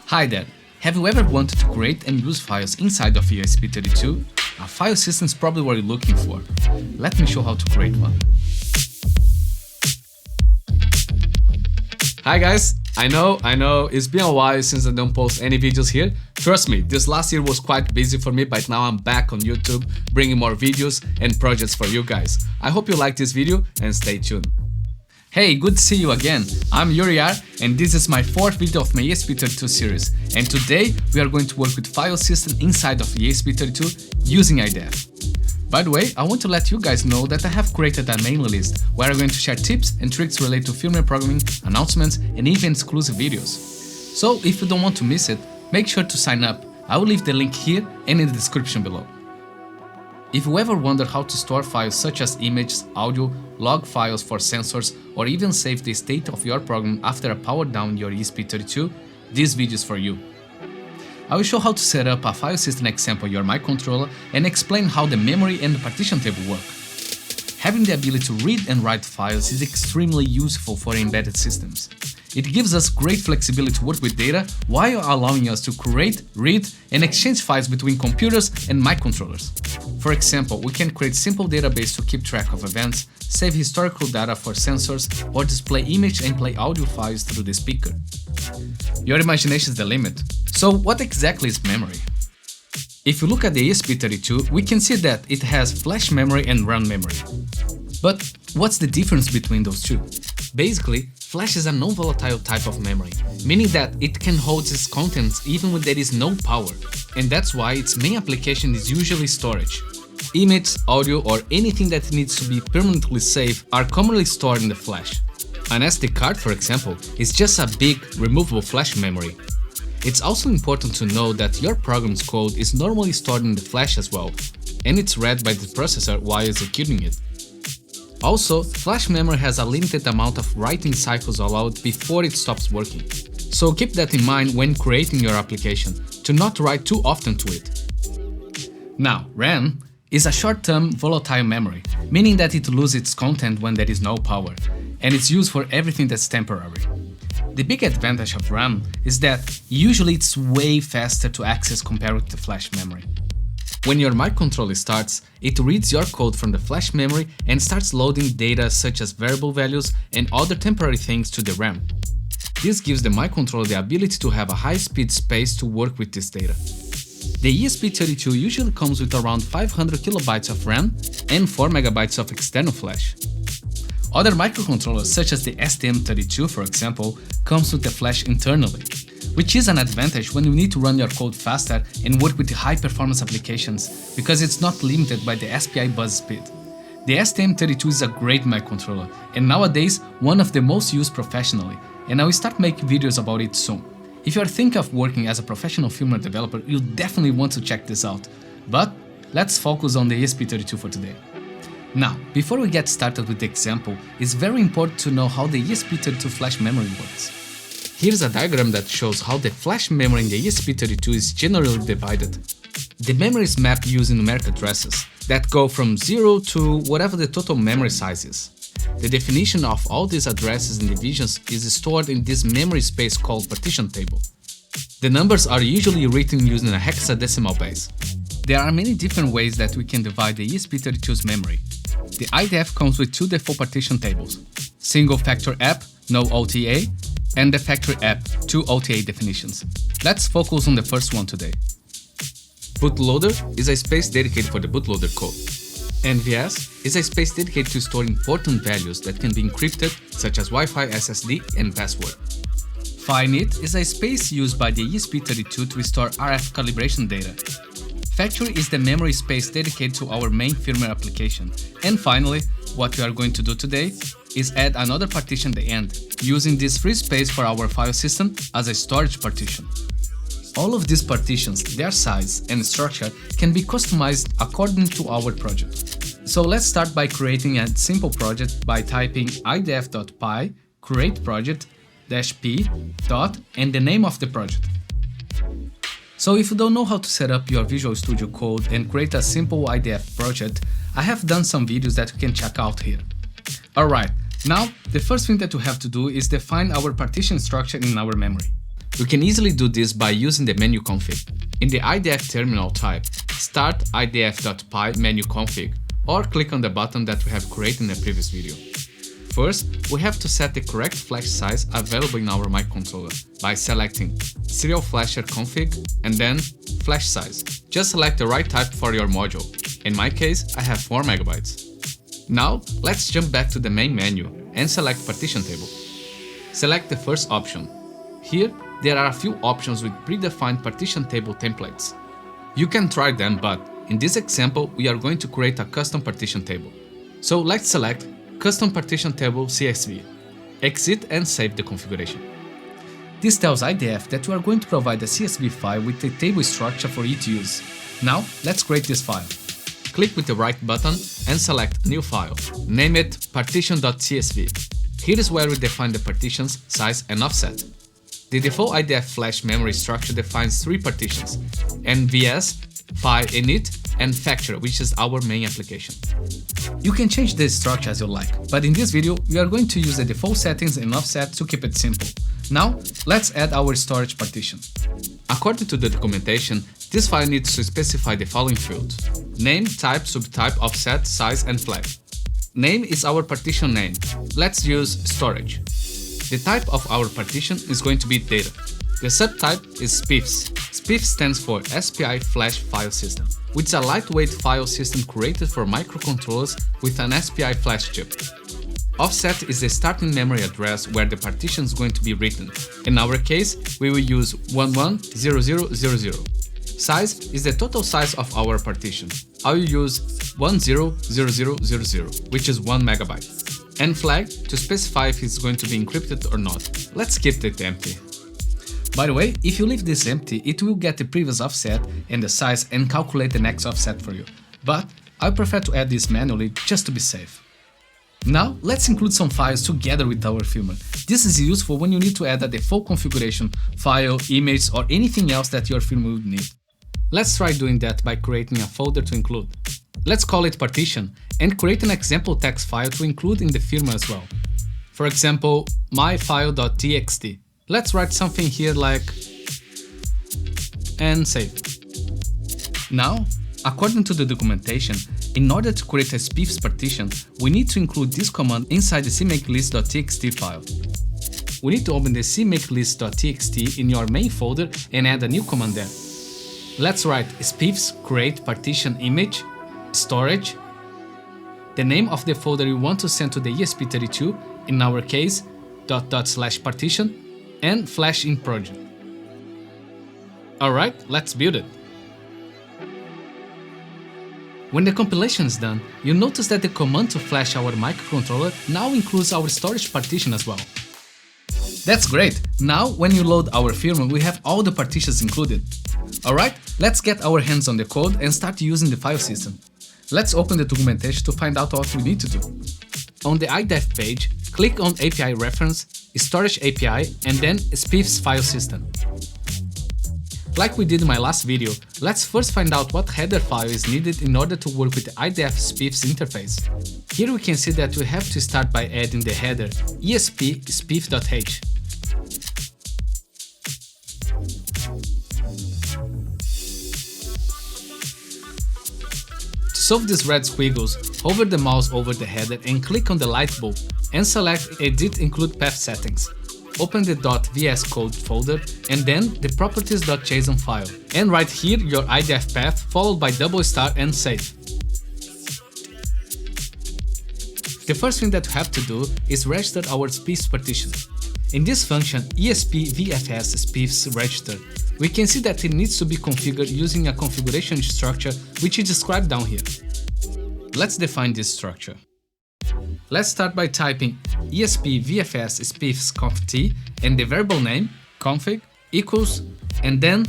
Hi there! Have you ever wanted to create and use files inside of ESP32? A file system is probably what you're looking for. Let me show how to create one. Hi guys! I know, it's been a while since I don't post any videos here. Trust me, this last year was quite busy for me, but now I'm back on YouTube, bringing more videos and projects for you guys. I hope you like this video and stay tuned. Hey, good to see you again. I'm Yuriar and this is my fourth video of my ESP32 series. And today we are going to work with file system inside of ESP32 using IDF. By the way, I want to let you guys know that I have created a mailing list where I'm going to share tips and tricks related to firmware programming, announcements and even exclusive videos. So if you don't want to miss it, make sure to sign up. I will leave the link here and in the description below. If you ever wonder how to store files such as images, audio, log files for sensors, or even save the state of your program after a power down your ESP32, this video is for you. I will show how to set up a file system example on your microcontroller and explain how the memory and the partition table work. Having the ability to read and write files is extremely useful for embedded systems. It gives us great flexibility to work with data while allowing us to create, read, and exchange files between computers and microcontrollers. For example, we can create simple database to keep track of events, save historical data for sensors, or display image and play audio files through the speaker. Your imagination is the limit. So what exactly is memory? If you look at the ESP32, we can see that it has flash memory and RAM memory. But what's the difference between those two? Basically, flash is a non-volatile type of memory, meaning that it can hold its contents even when there is no power, and that's why its main application is usually storage. Images, audio, or anything that needs to be permanently saved are commonly stored in the flash. An SD card, for example, is just a big, removable flash memory. It's also important to know that your program's code is normally stored in the flash as well, and it's read by the processor while executing it. Also, flash memory has a limited amount of writing cycles allowed before it stops working. So keep that in mind when creating your application, to not write too often to it. Now, RAM is a short-term volatile memory, meaning that it loses its content when there is no power, and it's used for everything that's temporary. The big advantage of RAM is that usually it's way faster to access compared to flash memory. When your microcontroller starts, it reads your code from the flash memory and starts loading data such as variable values and other temporary things to the RAM. This gives the microcontroller the ability to have a high-speed space to work with this data. The ESP32 usually comes with around 500 kilobytes of RAM and 4 megabytes of external flash. Other microcontrollers such as the STM32, for example, comes with the flash internally, which is an advantage when you need to run your code faster and work with high-performance applications because it's not limited by the SPI bus speed. The STM32 is a great microcontroller and nowadays one of the most used professionally, and I will start making videos about it soon. If you are thinking of working as a professional firmware developer, you'll definitely want to check this out. But let's focus on the ESP32 for today. Now, before we get started with the example, it's very important to know how the ESP32 flash memory works. Here's a diagram that shows how the flash memory in the ESP32 is generally divided. The memory is mapped using numeric addresses that go from 0 to whatever the total memory size is. The definition of all these addresses and divisions is stored in this memory space called partition table. The numbers are usually written using a hexadecimal base. There are many different ways that we can divide the ESP32's memory. The IDF comes with two default partition tables: single factor app, no OTA, and the factory app, 2 OTA definitions. Let's focus on the first one today. Bootloader is a space dedicated for the bootloader code. NVS is a space dedicated to store important values that can be encrypted, such as Wi-Fi, SSD, and password. FINIT is a space used by the ESP32 to store RF calibration data. Factory is the memory space dedicated to our main firmware application. And finally, what we are going to do today is add another partition at the end, using this free space for our file system as a storage partition. All of these partitions, their size and structure can be customized according to our project. So let's start by creating a simple project by typing idf.py create project -p and the name of the project. So if you don't know how to set up your Visual Studio Code and create a simple IDF project, I have done some videos that you can check out here. Alright, now the first thing that you have to do is define our partition structure in our memory. We can easily do this by using the menu config. In the IDF terminal, type start idf.py menu config or click on the button that we have created in the previous video. First, we have to set the correct flash size available in our microcontroller by selecting Serial Flasher config and then flash size. Just select the right type for your module. In my case, I have 4 MB. Now, let's jump back to the main menu and select Partition Table. Select the first option. Here, there are a few options with predefined partition table templates. You can try them, but in this example, we are going to create a custom partition table. So let's select Custom Partition Table CSV. Exit and save the configuration. This tells IDF that we are going to provide a CSV file with a table structure for it to use. Now, let's create this file. Click with the right button and select New File. Name it partition.csv. Here is where we define the partitions, size and offset. The default IDF flash memory structure defines 3 partitions: NVS, Phi init, and Factory, which is our main application. You can change this structure as you like, but in this video we are going to use the default settings and offset to keep it simple. Now, let's add our storage partition. According to the documentation, this file needs to specify the following fields: name, type, subtype, offset, size, and flag. Name is our partition name. Let's use storage. The type of our partition is going to be data. The subtype is SPIFs. SPIF stands for SPI Flash File System, which is a lightweight file system created for microcontrollers with an SPI flash chip. Offset is the starting memory address where the partition is going to be written. In our case, we will use 110000. Size is the total size of our partition. I will use 100000, which is 1 MB. And flag to specify if it's going to be encrypted or not. Let's keep it empty. By the way, if you leave this empty, it will get the previous offset and the size and calculate the next offset for you. But I prefer to add this manually just to be safe. Now, let's include some files together with our firmware. This is useful when you need to add a default configuration, file, image, or anything else that your firmware would need. Let's try doing that by creating a folder to include. Let's call it partition and create an example text file to include in the firmware as well. For example, myfile.txt. Let's write something here like and save. Now, according to the documentation, in order to create a SPIFs partition, we need to include this command inside the cmakelist.txt file. We need to open the cmakelist.txt in your main folder and add a new command there. Let's write SPIFs create partition image storage, the name of the folder you want to send to the ESP32, in our case /partition, and flash in project. Alright, let's build it. When the compilation is done, you notice that the command to flash our microcontroller now includes our storage partition as well. That's great! Now, when you load our firmware, we have all the partitions included. Alright, let's get our hands on the code and start using the file system. Let's open the documentation to find out what we need to do. On the IDF page, click on API reference, storage API, and then SPIFs file system. Like we did in my last video, let's first find out what header file is needed in order to work with the IDF SPIFs interface. Here we can see that we have to start by adding the header ESP-SPIF.h. To solve these red squiggles, hover the mouse over the header and click on the light bulb and select Edit Include Path Settings. Open the .vs code folder and then the properties.json file, and write here your IDF path followed by * and save. The first thing that we have to do is register our SPIFs partition. In this function ESP-VFS SPIFs register, we can see that it needs to be configured using a configuration structure which is described down here. Let's define this structure. Let's start by typing ESP-VFS SPIFs conft and the variable name config equals and then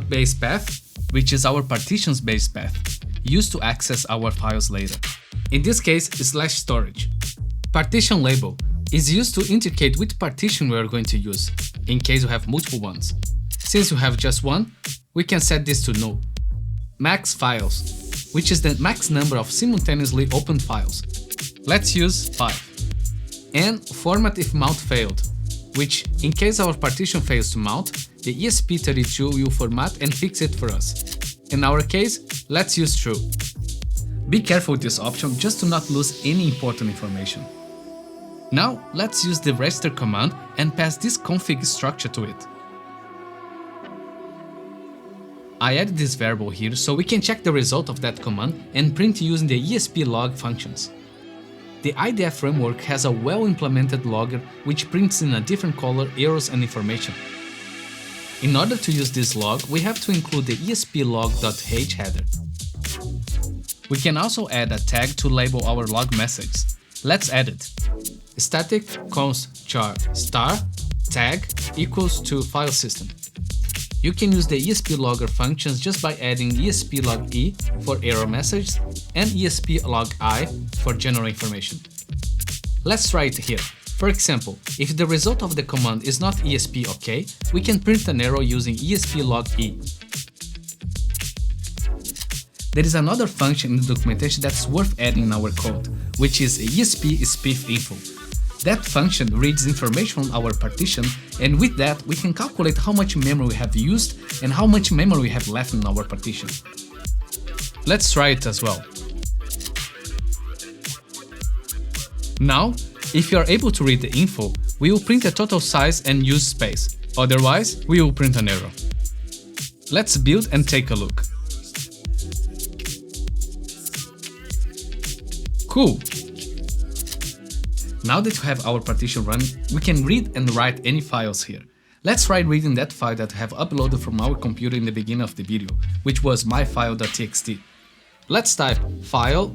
.base path, which is our partition's base path, used to access our files later. In this case, /storage. Partition label is used to indicate which partition we are going to use, in case we have multiple ones. Since we have just one, we can set this to null. Max files, which is the max number of simultaneously opened files. Let's use 5. And format if mount failed. which, in case our partition fails to mount, the ESP32 will format and fix it for us. In our case, let's use true. Be careful with this option just to not lose any important information. Now, let's use the register command and pass this config structure to it. I added this variable here so we can check the result of that command and print using the ESP LOG Functions. The IDF framework has a well-implemented logger which prints in a different color errors and information. In order to use this log, we have to include the ESP-log.h header. We can also add a tag to label our log message. Let's add it. Static const char star tag equals to file system. You can use the ESP logger functions just by adding ESP log e for error messages and ESP log I for general information. Let's try it here. For example, if the result of the command is not ESP OK, we can print an error using ESP log e. There is another function in the documentation that's worth adding in our code, which is ESP-IDF. That function reads information from our partition, and with that we can calculate how much memory we have used and how much memory we have left in our partition. Let's try it as well. Now, if you are able to read the info, we will print the total size and use space, otherwise we will print an error. Let's build and take a look. Cool! Now that we have our partition running, we can read and write any files here. Let's try reading that file that we have uploaded from our computer in the beginning of the video, which was myfile.txt. Let's type file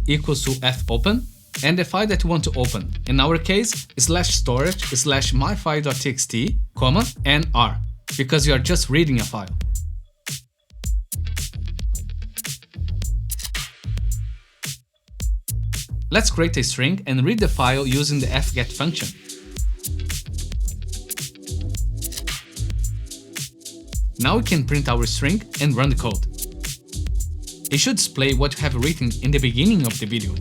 equals to fopen and the file that we want to open. In our case, /storage/myfile.txt, and r, because we are just reading a file. Let's create a string and read the file using the fget function. Now we can print our string and run the code. It should display what we have written in the beginning of the video.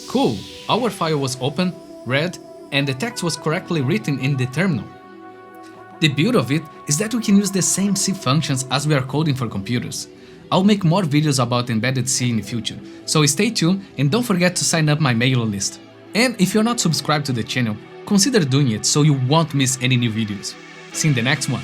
Cool! Our file was open, read, and the text was correctly written in the terminal. The beauty of it is that we can use the same C functions as we are coding for computers. I'll make more videos about embedded C in the future, so stay tuned and don't forget to sign up my mailing list. And if you're not subscribed to the channel, consider doing it so you won't miss any new videos. See you in the next one.